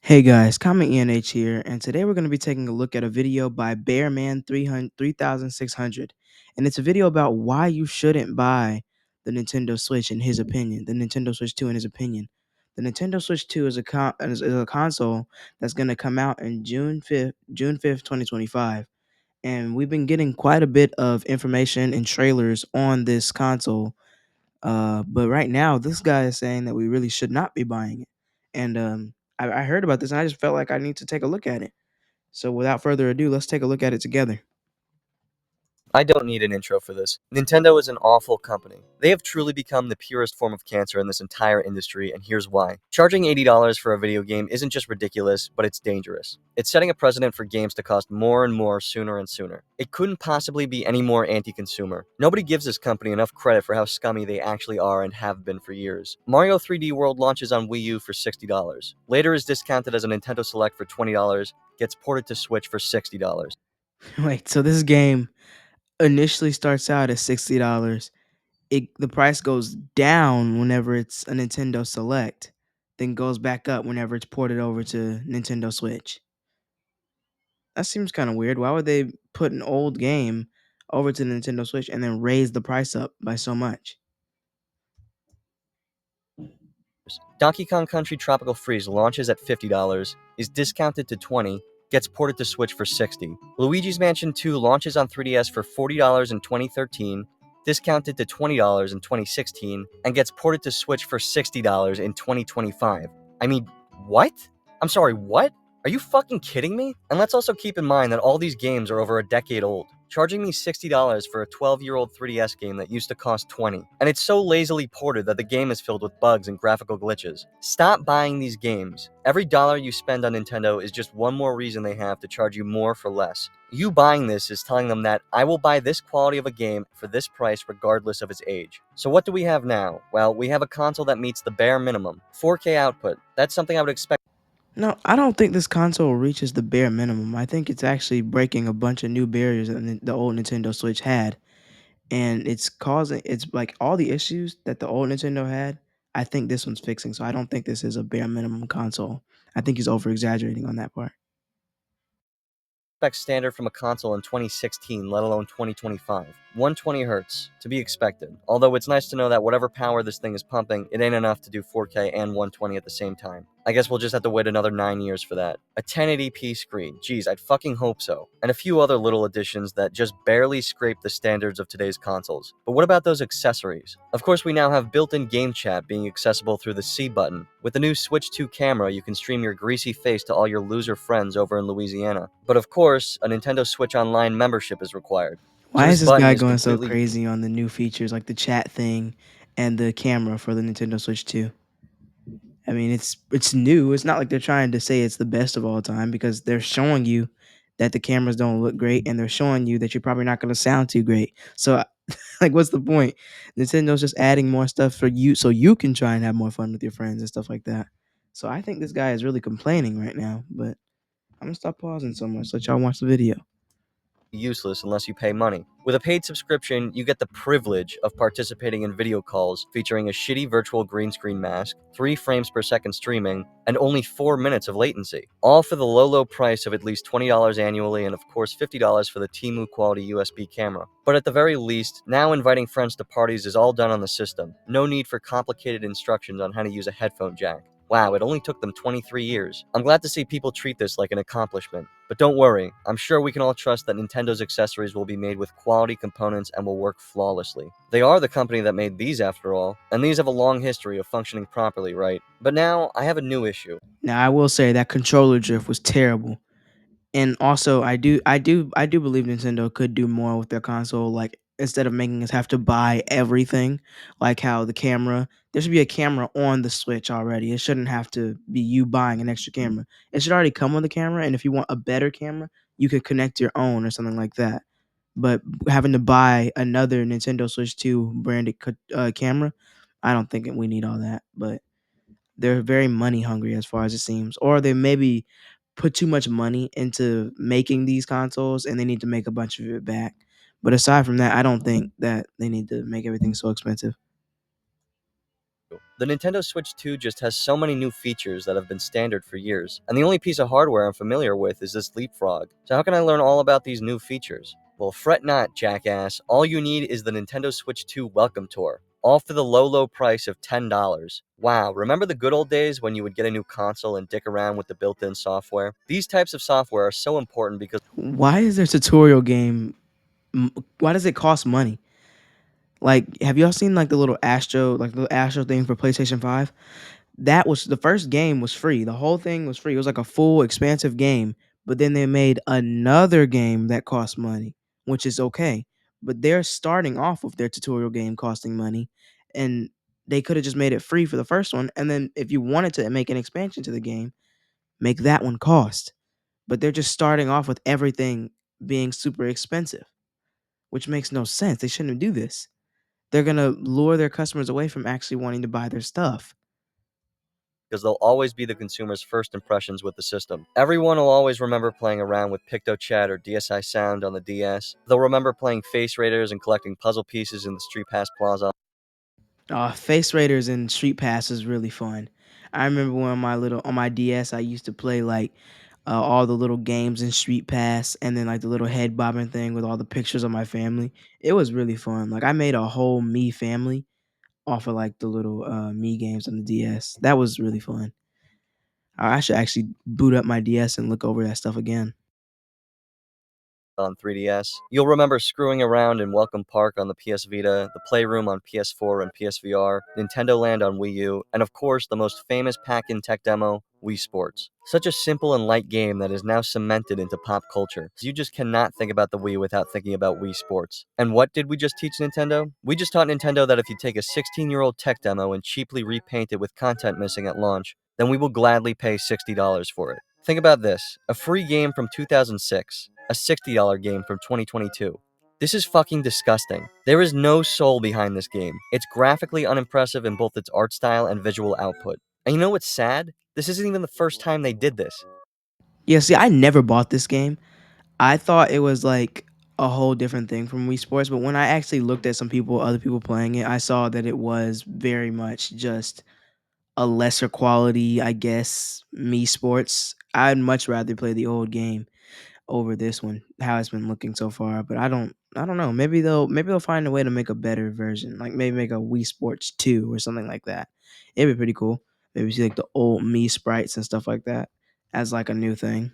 Hey guys, Comet ENH here, and today we're going to be taking a look at a video by Bearman 3600, and it's a video about why you shouldn't buy the Nintendo Switch in his opinion, the Nintendo Switch 2 in his opinion. The Nintendo Switch 2 is a console that's going to come out in June 5th, 2025, and we've been getting quite a bit of information and trailers on this console, but right now, this guy is saying that we really should not be buying it. And I heard about this and I just felt like I need to take a look at it. So without further ado, let's take a look at it together. I don't need an intro for this. Nintendo is an awful company. They have truly become the purest form of cancer in this entire industry, and here's why. Charging $80 for a video game isn't just ridiculous, but it's dangerous. It's setting a precedent for games to cost more and more sooner and sooner. It couldn't possibly be any more anti-consumer. Nobody gives this company enough credit for how scummy they actually are and have been for years. Mario 3D World launches on Wii U for $60. Later is discounted as a Nintendo Select for $20, gets ported to Switch for $60. Wait, so this game initially starts out at $60. The price goes down whenever it's a Nintendo Select, then goes back up whenever it's ported over to Nintendo Switch. That seems kind of weird. Why would they put an old game over to the Nintendo Switch and then raise the price up by so much? Donkey Kong Country Tropical Freeze launches at $50, is discounted to $20, gets ported to Switch for $60. Luigi's Mansion 2 launches on 3DS for $40 in 2013, discounted to $20 in 2016, and gets ported to Switch for $60 in 2025. I mean, what? I'm sorry, what? Are you fucking kidding me? And let's also keep in mind that all these games are over a decade old. Charging me $60 for a 12-year-old 3DS game that used to cost $20. And it's so lazily ported that the game is filled with bugs and graphical glitches. Stop buying these games. Every dollar you spend on Nintendo is just one more reason they have to charge you more for less. You buying this is telling them that I will buy this quality of a game for this price regardless of its age. So what do we have now? Well, we have a console that meets the bare minimum. 4K output. That's something I would expect. No, I don't think this console reaches the bare minimum. I think it's actually breaking a bunch of new barriers that the old Nintendo Switch had, and it's like all the issues that the old Nintendo had. I think this one's fixing. So I don't think this is a bare minimum console. I think he's over exaggerating on that part. Standard from a console in 2016, let alone 2025. 120 Hz, to be expected. Although it's nice to know that whatever power this thing is pumping, it ain't enough to do 4K and 120 at the same time. I guess we'll just have to wait another 9 years for that. A 1080p screen, geez, I'd fucking hope so. And a few other little additions that just barely scrape the standards of today's consoles. But what about those accessories? Of course, we now have built-in game chat being accessible through the C button. With the new Switch 2 camera, you can stream your greasy face to all your loser friends over in Louisiana. But of course, a Nintendo Switch Online membership is required. So Why is this this button guy is going so completely crazy on the new features like the chat thing and the camera for the Nintendo Switch 2? I mean, it's new. It's not like they're trying to say it's the best of all time because they're showing you that the cameras don't look great and they're showing you that you're probably not going to sound too great. So like what's the point? Nintendo's just adding more stuff for you so you can try and have more fun with your friends and stuff like that. So I think this guy is really complaining right now, but I'm going to stop pausing so much. Let y'all watch the video. useless unless you pay money. With a paid subscription, you get the privilege of participating in video calls featuring a shitty virtual green screen mask, 3 frames per second streaming, and only 4 minutes of latency. All for the low price of at least $20 annually and of course $50 for the Temu quality USB camera. But at the very least, now inviting friends to parties is all done on the system. No need for complicated instructions on how to use a headphone jack. Wow, it only took them 23 years. I'm glad to see people treat this like an accomplishment. But don't worry, I'm sure we can all trust that Nintendo's accessories will be made with quality components and will work flawlessly. They are the company that made these after all, and these have a long history of functioning properly, right? But now, I have a new issue. Now, I will say that controller drift was terrible. And also, I do believe Nintendo could do more with their console. Like instead of making us have to buy everything, like how the camera, there should be a camera on the Switch already. It shouldn't have to be you buying an extra camera. It should already come with a camera. And if you want a better camera, you could connect your own or something like that. But having to buy another Nintendo Switch 2 branded camera, I don't think we need all that. But they're very money hungry as far as it seems, or they maybe put too much money into making these consoles and they need to make a bunch of it back. But aside from that, I don't think that they need to make everything so expensive. The Nintendo Switch 2 just has so many new features that have been standard for years, and the only piece of hardware I'm familiar with is this Leapfrog. So how can I learn all about these new features? Well, fret not, jackass. All you need is the Nintendo Switch 2 Welcome Tour, all for the low, low price of $10. Wow, remember the good old days when you would get a new console and dick around with the built-in software? These types of software are so important because Why is there tutorial game? Why does it cost money? Like, have y'all seen like the little Astro thing for PlayStation 5? That was the first game was free. The whole thing was free. It was like a full expansive game, but then they made another game that cost money, which is okay. But they're starting off with their tutorial game costing money, and they could have just made it free for the first one, and then if you wanted to make an expansion to the game, make that one cost. But they're just starting off with everything being super expensive, which makes no sense. They shouldn't do this. They're gonna lure their customers away from actually wanting to buy their stuff. they'll always be the consumer's first impressions with the system. Everyone will always remember playing around with PictoChat or DSi Sound on the DS. They'll remember playing Face Raiders and collecting puzzle pieces in the Street Pass Plaza. Face Raiders and Street Pass is really fun. I remember when on my DS, I used to play like all the little games in Street Pass, and then like the little head bobbing thing with all the pictures of my family. It was really fun. Like I made a whole me family off of like the little me games on the DS. That was really fun. I should actually boot up my DS and look over that stuff again. On 3DS. You'll remember screwing around in Welcome Park on the PS Vita, the Playroom on PS4 and PSVR, Nintendo Land on Wii U, and of course the most famous pack-in tech demo, Wii Sports. Such a simple and light game that is now cemented into pop culture. So you just cannot think about the Wii without thinking about Wii Sports. And what did we just teach Nintendo? We just taught Nintendo that if you take a 16-year-old tech demo and cheaply repaint it with content missing at launch, then we will gladly pay $60 for it. Think about this, a free game from 2006, a $60 game from 2022. This is fucking disgusting. There is no soul behind this game. It's graphically unimpressive in both its art style and visual output. And you know what's sad? This isn't even the first time they did this. Yeah, see, I never bought this game. I thought it was like a whole different thing from Wii Sports, but when I actually looked at other people playing it, I saw that it was very much just a lesser quality, I guess, Me Sports. I'd much rather play the old game over this one, how it's been looking so far. But I don't know. Maybe they'll find a way to make a better version. Like maybe make a Wii Sports 2 or something like that. It'd be pretty cool. Maybe see like the old Me sprites and stuff like that as like a new thing.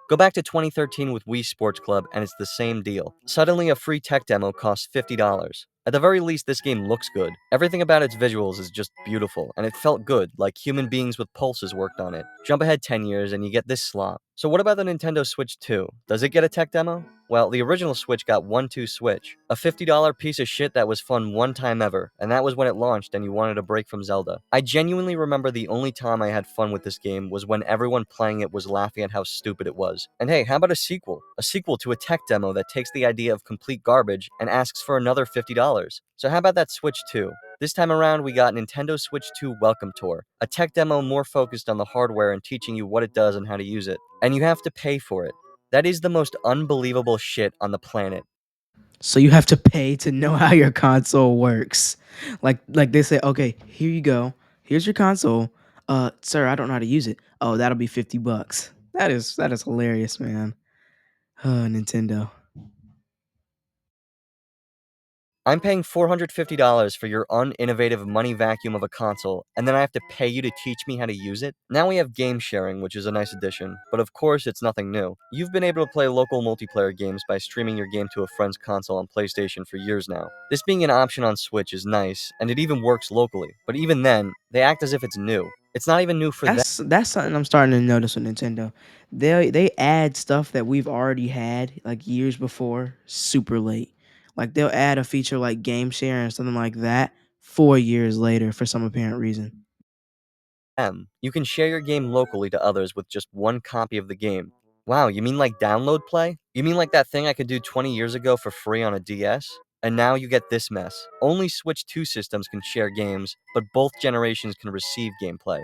Go back to 2013 with Wii Sports Club, and it's the same deal. Suddenly, a free tech demo costs $50. At the very least, this game looks good. Everything about its visuals is just beautiful, and it felt good, like human beings with pulses worked on it. Jump ahead 10 years, and you get this slop. So, what about the Nintendo Switch 2? Does it get a tech demo? Well, the original Switch got 1-2 Switch, a $50 piece of shit that was fun one time ever, and that was when it launched and you wanted a break from Zelda. I genuinely remember the only time I had fun with this game was when everyone playing it was laughing at how stupid it was. And hey, how about a sequel? A sequel to a tech demo that takes the idea of complete garbage and asks for another $50. So how about that Switch 2? This time around, we got Nintendo Switch 2 Welcome Tour, a tech demo more focused on the hardware and teaching you what it does and how to use it. And you have to pay for it. That is the most unbelievable shit on the planet. So you have to pay to know how your console works. Like they say, okay, here you go. Here's your console. Sir, I don't know how to use it. Oh, that'll be $50. That is hilarious, man. Nintendo. I'm paying $450 for your uninnovative money vacuum of a console, and then I have to pay you to teach me how to use it? Now we have game sharing, which is a nice addition, but of course it's nothing new. You've been able to play local multiplayer games by streaming your game to a friend's console on PlayStation for years now. This being an option on Switch is nice, and it even works locally, but even then, they act as if it's new. It's not even new for them. That's something I'm starting to notice with Nintendo. They add stuff that we've already had like years before, super late. Like they'll add a feature like game share or something like that 4 years later for some apparent reason. You can share your game locally to others with just one copy of the game. Wow, you mean like download play? You mean like that thing I could do 20 years ago for free on a DS? And now you get this mess. Only Switch 2 systems can share games, but both generations can receive gameplay.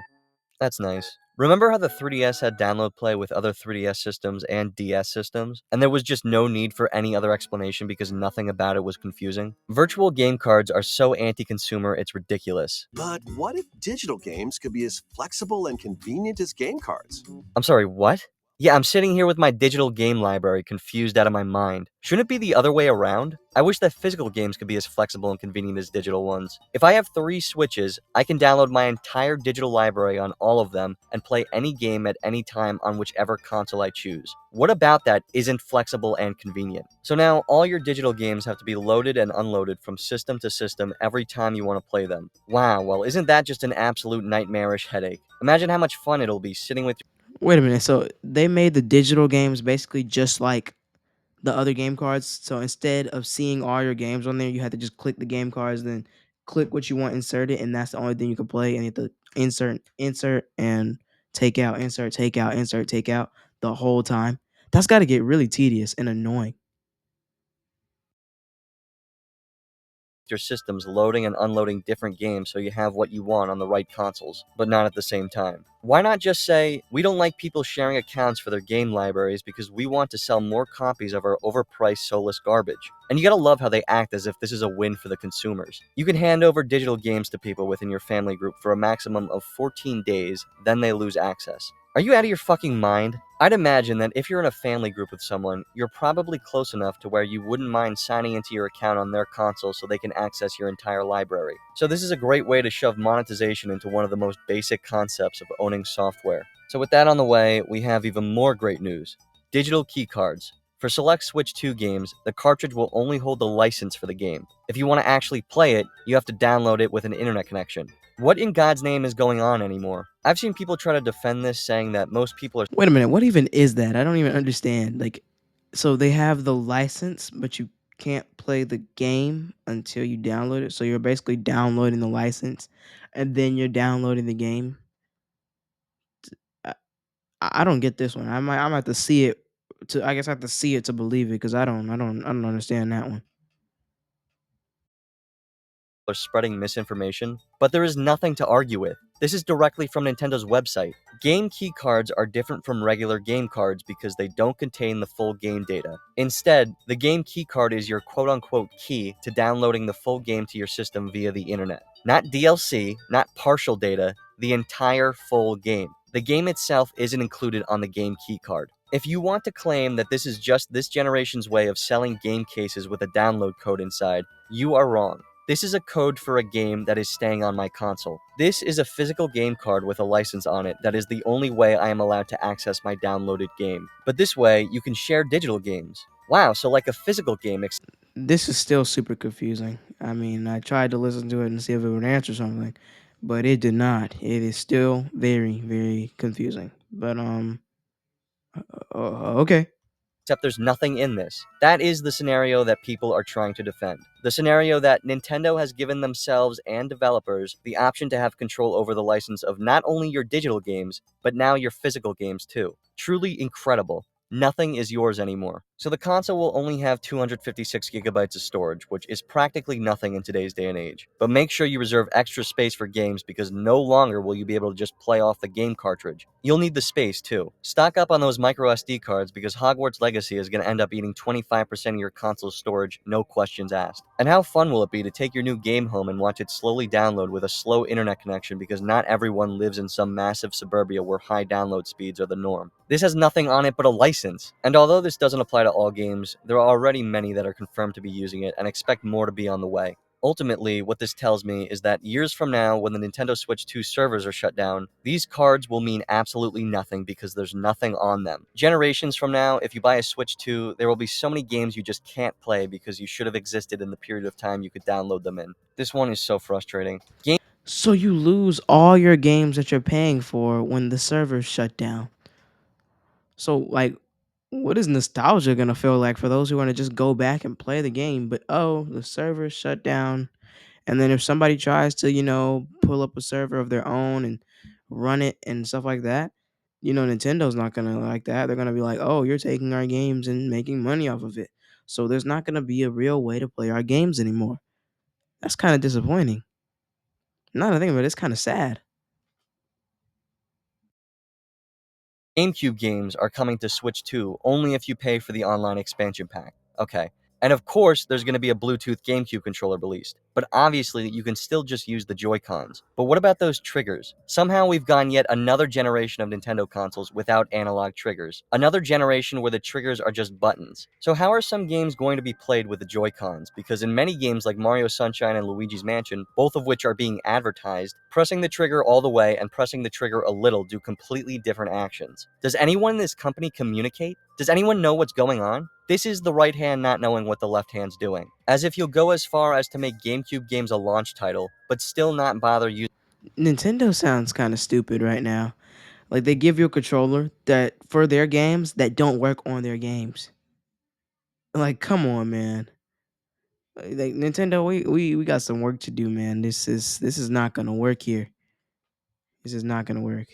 That's nice. Remember how the 3DS had download play with other 3DS systems and DS systems, and there was just no need for any other explanation because nothing about it was confusing? Virtual game cards are so anti consumer, it's ridiculous. But what if digital games could be as flexible and convenient as game cards? I'm sorry, what? Yeah, I'm sitting here with my digital game library confused out of my mind. Shouldn't it be the other way around? I wish that physical games could be as flexible and convenient as digital ones. If I have 3 Switches, I can download my entire digital library on all of them and play any game at any time on whichever console I choose. What about that isn't flexible and convenient? So now all your digital games have to be loaded and unloaded from system to system every time you want to play them. Wow, well, isn't that just an absolute nightmarish headache? Imagine how much fun it'll be sitting with Wait a minute. So they made the digital games basically just like the other game cards. So instead of seeing all your games on there, you had to just click the game cards, then click what you want, insert it, and that's the only thing you can play. And you have to insert, and take out, insert, take out, insert, take out the whole time. That's got to get really tedious and annoying. your systems loading and unloading different games so you have what you want on the right consoles, but not at the same time. Why not just say, we don't like people sharing accounts for their game libraries because we want to sell more copies of our overpriced soulless garbage? And you gotta love how they act as if this is a win for the consumers. You can hand over digital games to people within your family group for a maximum of 14 days, then they lose access. Are you out of your fucking mind? I'd imagine that if you're in a family group with someone, you're probably close enough to where you wouldn't mind signing into your account on their console so they can access your entire library. So this is a great way to shove monetization into one of the most basic concepts of owning software. So with that on the way, we have even more great news. Digital keycards. For select Switch 2 games, the cartridge will only hold the license for the game. If you want to actually play it, you have to download it with an internet connection. What in God's name is going on anymore? I've seen people try to defend this, saying that most people are Wait a minute. What even is that? I don't even understand. Like, so they have the license, but you can't play the game until you download it. So you're basically downloading the license, and then you're downloading the game. I, I don't get this one. I might have to see it to. I guess I have to see it to believe it because I don't understand that one. are spreading misinformation, but there is nothing to argue with. This is directly from Nintendo's website. Game key cards are different from regular game cards because they don't contain the full game data. Instead, the game key card is your quote unquote key to downloading the full game to your system via the internet. Not DLC, not partial data, the entire full game. The game itself isn't included on the game key card. If you want to claim that this is just this generation's way of selling game cases with a download code inside, you are wrong. This is a code for a game that is staying on my console. This is a physical game card with a license on it that is the only way I am allowed to access my downloaded game. But this way, you can share digital games. Wow, so like a physical game, This is still super confusing. I mean, I tried to listen to it and see if it would answer something, but it did not. It is still very, very confusing. But okay. except there's nothing in this. That is the scenario that people are trying to defend. The scenario that Nintendo has given themselves and developers the option to have control over the license of not only your digital games, but now your physical games too. Truly incredible. Nothing is yours anymore. So the console will only have 256 gigabytes of storage, which is practically nothing in today's day and age. But make sure you reserve extra space for games because no longer will you be able to just play off the game cartridge. You'll need the space too. Stock up on those micro SD cards because Hogwarts Legacy is going to end up eating 25% of your console's storage, no questions asked. And how fun will it be to take your new game home and watch it slowly download with a slow internet connection because not everyone lives in some massive suburbia where high download speeds are the norm. This has nothing on it but a license. And although this doesn't apply to all games, there are already many that are confirmed to be using it and expect more to be on the way. Ultimately, what this tells me is that years from now, when the Nintendo Switch 2 servers are shut down, these cards will mean absolutely nothing because there's nothing on them. Generations from now, if you buy a Switch 2, there will be so many games you just can't play because you should have existed in the period of time you could download them in. This one is so frustrating. So you lose all your games that you're paying for when the servers shut down. So like, what is nostalgia gonna feel like for those who want to just go back and play the game? But oh, the servers shut down. And then if somebody tries to, pull up a server of their own and run it and stuff like that, Nintendo's not gonna like that. They're gonna be like, "Oh, you're taking our games and making money off of it." So there's not gonna be a real way to play our games anymore. That's kind of disappointing. Now that I think about it, it's kind of sad. GameCube games are coming to Switch 2 only if you pay for the online expansion pack. Okay. And of course, there's going to be a Bluetooth GameCube controller released. But obviously, you can still just use the Joy-Cons. But what about those triggers? Somehow we've gone yet another generation of Nintendo consoles without analog triggers. Another generation where the triggers are just buttons. So how are some games going to be played with the Joy-Cons? Because in many games like Mario Sunshine and Luigi's Mansion, both of which are being advertised, pressing the trigger all the way and pressing the trigger a little do completely different actions. Does anyone in this company communicate? Does anyone know what's going on? This is the right hand not knowing what the left hand's doing. As if you'll go as far as to make GameCube games a launch title, but still not bother using Nintendo sounds kind of stupid right now. Like they give you a controller that for their games that don't work on their games. Like, come on, man. Like Nintendo, we got some work to do, man. This is not gonna work here. This is not gonna work.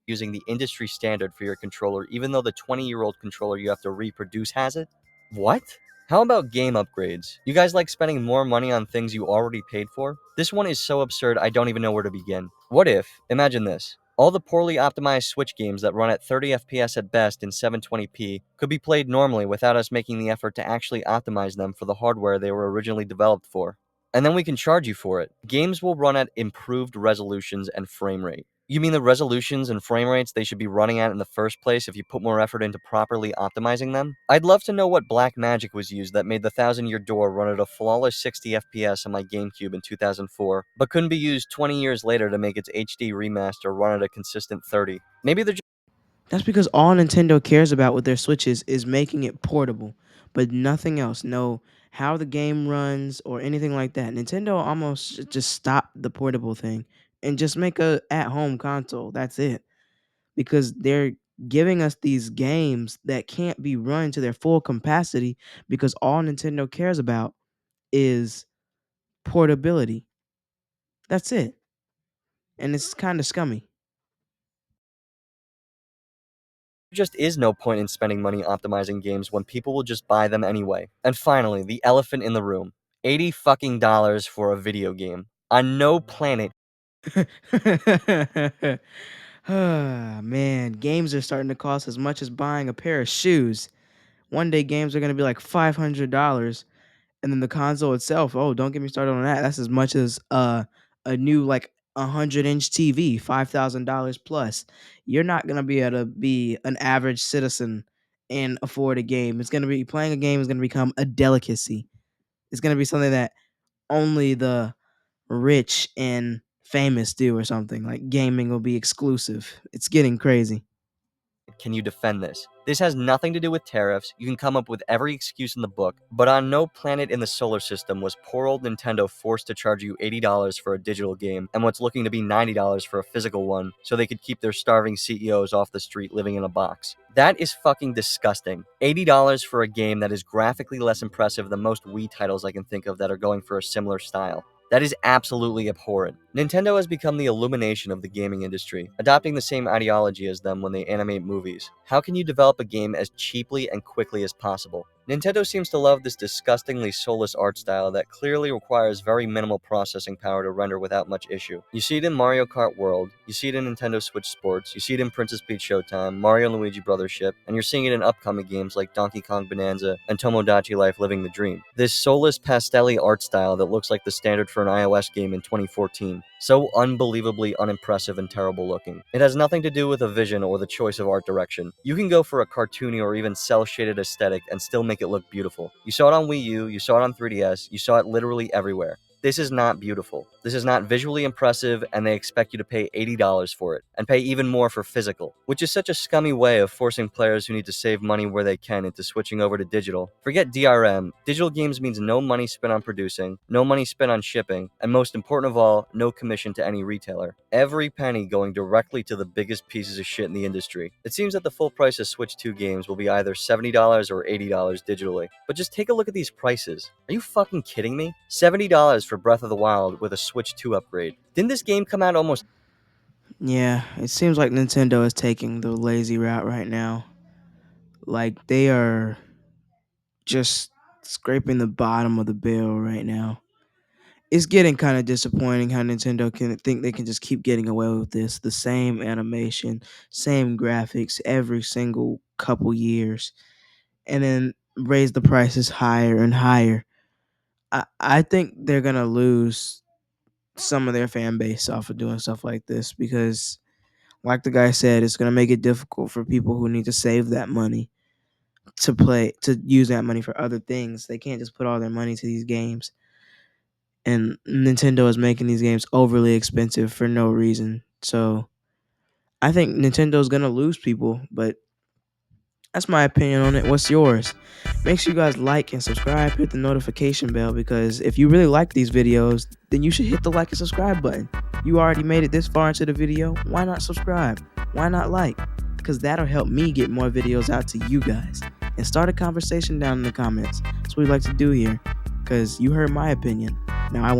the industry standard for your controller, even though the 20-year-old controller you have to reproduce has it? What? How about game upgrades? You guys like spending more money on things you already paid for? This one is so absurd I don't even know where to begin. What if, imagine this, all the poorly optimized Switch games that run at 30 FPS at best in 720p could be played normally without us making the effort to actually optimize them for the hardware they were originally developed for. And then we can charge you for it. Games will run at improved resolutions and frame rate. You mean the resolutions and frame rates they should be running at in the first place if you put more effort into properly optimizing them? I'd love to know what black magic was used that made the Thousand Year Door run at a flawless 60 FPS on my GameCube in 2004, but couldn't be used 20 years later to make its HD remaster run at a consistent 30. Maybe they're That's because all Nintendo cares about with their Switches is making it portable, but nothing else. No how the game runs or anything like that. Nintendo almost should just stop the portable thing and just make a at-home console. That's it. Because they're giving us these games that can't be run to their full capacity because all Nintendo cares about is portability. That's it. And it's kind of scummy. just is no point in spending money optimizing games when people will just buy them anyway. And finally, the elephant in the room. 80 fucking dollars for a video game. On no planet Ah, man, games are starting to cost as much as buying a pair of shoes. One day games are going to be like $500, and then the console itself, oh, don't get me started on that. That's as much as a new like 100-inch TV, $5,000 plus. You're not going to be able to be an average citizen and afford a game. It's going to be playing a game is going to become a delicacy. It's going to be something that only the rich and famous do or something. Like gaming will be exclusive. It's getting crazy. can you defend this. This has nothing to do with tariffs. You can come up with every excuse in the book, but on no planet in the solar system was poor old Nintendo forced to charge you $80 for a digital game and what's looking to be $90 for a physical one so they could keep their starving CEOs off the street living in a box. That is fucking disgusting. $80 for a game that is graphically less impressive than most Wii titles I can think of that are going for a similar style. That is absolutely abhorrent. Nintendo has become the illumination of the gaming industry, adopting the same ideology as them when they animate movies. How can you develop a game as cheaply and quickly as possible? Nintendo seems to love this disgustingly soulless art style that clearly requires very minimal processing power to render without much issue. You see it in Mario Kart World, you see it in Nintendo Switch Sports, you see it in Princess Peach Showtime, Mario and Luigi Brothership, and you're seeing it in upcoming games like Donkey Kong Bonanza and Tomodachi Life Living the Dream. This soulless pastel art style that looks like the standard for an iOS game in 2014. So unbelievably unimpressive and terrible looking. It has nothing to do with a vision or the choice of art direction. You can go for a cartoony or even cel-shaded aesthetic and still make it look beautiful. You saw it on Wii U, you saw it on 3DS, you saw it literally everywhere. This is not beautiful. This is not visually impressive, and they expect you to pay $80 for it, and pay even more for physical, which is such a scummy way of forcing players who need to save money where they can into switching over to digital. Forget DRM. Digital games means no money spent on producing, no money spent on shipping, and most important of all, no commission to any retailer. Every penny going directly to the biggest pieces of shit in the industry. It seems that the full price of Switch 2 games will be either $70 or $80 digitally. But just take a look at these prices. Are you fucking kidding me? $70 for Breath of the Wild with a Switch 2 upgrade. Didn't this game come out almost Yeah, it seems like Nintendo is taking the lazy route right now. Like they are just scraping the bottom of the barrel right now. it's getting kind of disappointing how Nintendo can think they can just keep getting away with this, the same animation, same graphics every single couple years, and then raise the prices higher and higher. I think they're gonna lose some of their fan base off of doing stuff like this because, like the guy said, it's gonna make it difficult for people who need to save that money to use that money for other things. They can't just put all their money to these games. And Nintendo is making these games overly expensive for no reason. So I think Nintendo's gonna lose people, but that's my opinion on it. What's yours? Make sure you guys like and subscribe, hit the notification bell, because if you really like these videos, then you should hit the like and subscribe button. You already made it this far into the video, why not subscribe? Why not like? Because that'll help me get more videos out to you guys. And start a conversation down in the comments. That's what we like to do here, because you heard my opinion. Now I want